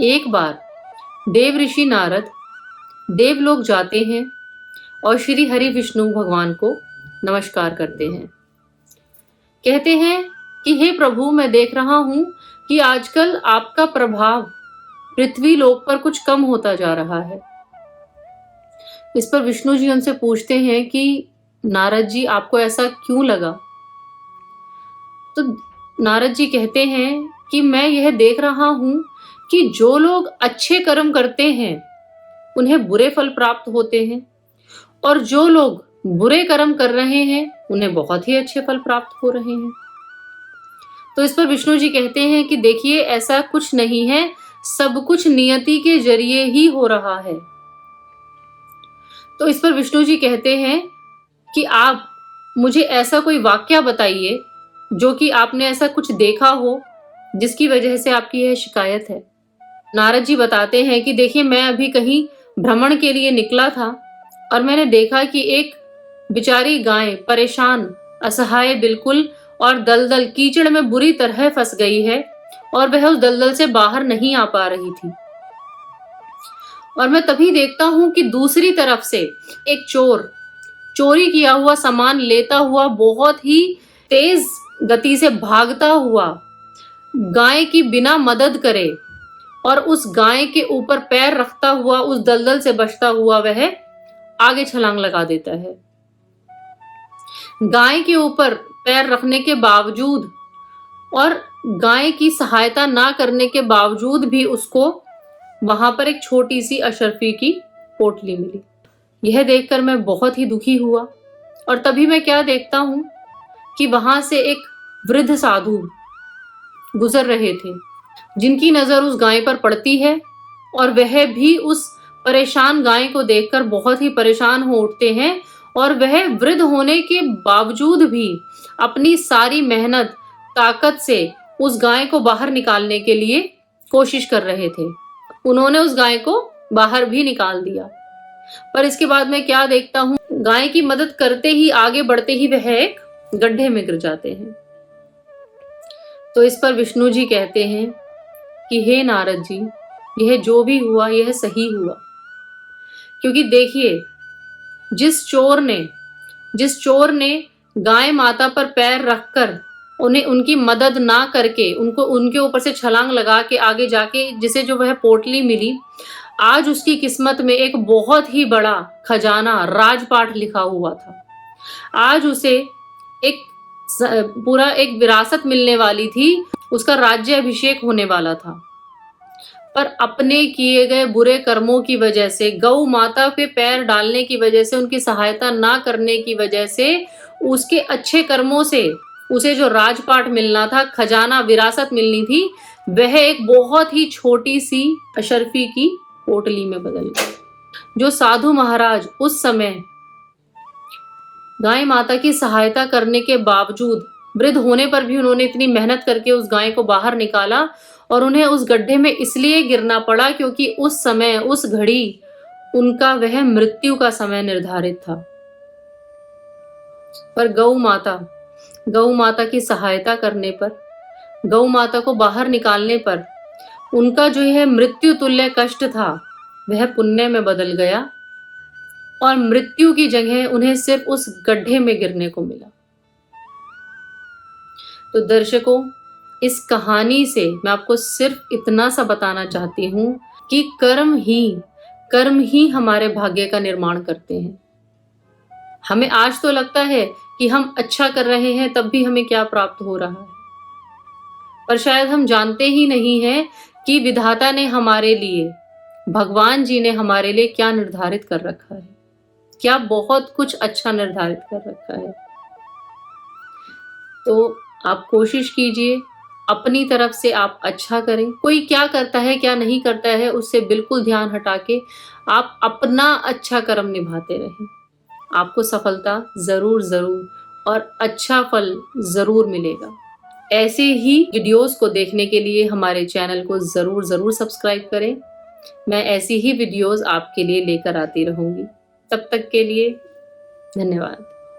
एक बार देव ऋषि नारद देवलोक जाते हैं और श्री हरि विष्णु भगवान को नमस्कार करते हैं। कहते हैं कि हे प्रभु, मैं देख रहा हूं कि आजकल आपका प्रभाव पृथ्वी लोक पर कुछ कम होता जा रहा है। इस पर विष्णु जी उनसे पूछते हैं कि नारद जी, आपको ऐसा क्यों लगा? तो नारद जी कहते हैं कि मैं यह देख रहा हूं कि जो लोग अच्छे कर्म करते हैं उन्हें बुरे फल प्राप्त होते हैं, और जो लोग बुरे कर्म कर रहे हैं उन्हें बहुत ही अच्छे फल प्राप्त हो रहे हैं। तो इस पर विष्णु जी कहते हैं कि देखिए, ऐसा कुछ नहीं है, सब कुछ नियति के जरिए ही हो रहा है। तो इस पर विष्णु जी कहते हैं कि आप मुझे ऐसा कोई वाक्या बताइए जो कि आपने ऐसा कुछ देखा हो जिसकी वजह से आपकी यह शिकायत है। नारद जी बताते हैं कि देखिए, मैं अभी कहीं भ्रमण के लिए निकला था और मैंने देखा कि एक बेचारी गाय परेशान, असहाय बिल्कुल, और दलदल कीचड़ में बुरी तरह फंस गई है और वह उस दलदल से बाहर नहीं आ पा रही थी। और मैं तभी देखता हूं कि दूसरी तरफ से एक चोर चोरी किया हुआ सामान लेता हुआ बहुत ही तेज गति से भागता हुआ गाय की बिना मदद करे और उस गाय के ऊपर पैर रखता हुआ उस दलदल से बचता हुआ वह आगे छलांग लगा देता है। गाय के ऊपर पैर रखने के बावजूद और गाय की सहायता ना करने के बावजूद भी उसको वहां पर एक छोटी सी अशर्फी की पोटली मिली। यह देखकर मैं बहुत ही दुखी हुआ और तभी मैं क्या देखता हूं कि वहां से एक वृद्ध साधु गुजर रहे थे, जिनकी नजर उस गाय पर पड़ती है और वह भी उस परेशान गाय को देखकर बहुत ही परेशान हो उठते हैं और वह वृद्ध होने के बावजूद भी अपनी सारी मेहनत ताकत से उस गाय को बाहर निकालने के लिए कोशिश कर रहे थे। उन्होंने उस गाय को बाहर भी निकाल दिया, पर इसके बाद मैं क्या देखता हूं, गाय की मदद करते ही, आगे बढ़ते ही वह एक गड्ढे में गिर जाते हैं। तो इस पर विष्णु जी कहते हैं कि हे नारद जी, यह जो भी हुआ यह सही हुआ, क्योंकि देखिए, जिस चोर ने गाय माता पर पैर रखकर उन्हें उनकी मदद ना करके उनके ऊपर से छलांग लगा के आगे जाके जिसे जो वह पोटली मिली, आज उसकी किस्मत में एक बहुत ही बड़ा खजाना, राजपाट लिखा हुआ था। आज उसे पूरा एक विरासत मिलने वाली थी, उसका राज्य अभिषेक होने वाला था। पर अपने किए गए बुरे कर्मों की वजह से, गौ माता पे पैर डालने की वजह से, उनकी सहायता ना करने की वजह से, उसके अच्छे कर्मों से उसे जो राजपाट मिलना था, खजाना, विरासत मिलनी थी, वह एक बहुत ही छोटी सी अशर्फी की पोटली में बदल गई। जो साधु महाराज उस समय गाय माता की सहायता करने के बावजूद, वृद्ध होने पर भी उन्होंने इतनी मेहनत करके उस गाय को बाहर निकाला और उन्हें उस गड्ढे में इसलिए गिरना पड़ा क्योंकि उस समय, उस घड़ी उनका वह मृत्यु का समय निर्धारित था। पर गौ माता की सहायता करने पर, गौ माता को बाहर निकालने पर उनका जो यह मृत्यु तुल्य कष्ट था वह पुण्य में बदल गया और मृत्यु की जगह उन्हें सिर्फ उस गड्ढे में गिरने को मिला। तो दर्शकों, इस कहानी से मैं आपको सिर्फ इतना सा बताना चाहती हूं कि कर्म ही हमारे भाग्य का निर्माण करते हैं। हमें आज तो लगता है कि हम अच्छा कर रहे हैं तब भी हमें क्या प्राप्त हो रहा है, पर शायद हम जानते ही नहीं हैं कि विधाता ने हमारे लिए, भगवान जी ने हमारे लिए क्या निर्धारित कर रखा है, क्या बहुत कुछ अच्छा निर्धारित कर रखा है। तो आप कोशिश कीजिए, अपनी तरफ से आप अच्छा करें। कोई क्या करता है क्या नहीं करता है उससे बिल्कुल ध्यान हटा के आप अपना अच्छा कर्म निभाते रहें। आपको सफलता जरूर और अच्छा फल जरूर मिलेगा। ऐसे ही वीडियोस को देखने के लिए हमारे चैनल को जरूर सब्सक्राइब करें। मैं ऐसी ही वीडियोस आपके लिए लेकर आती रहूंगी। तब तक के लिए धन्यवाद।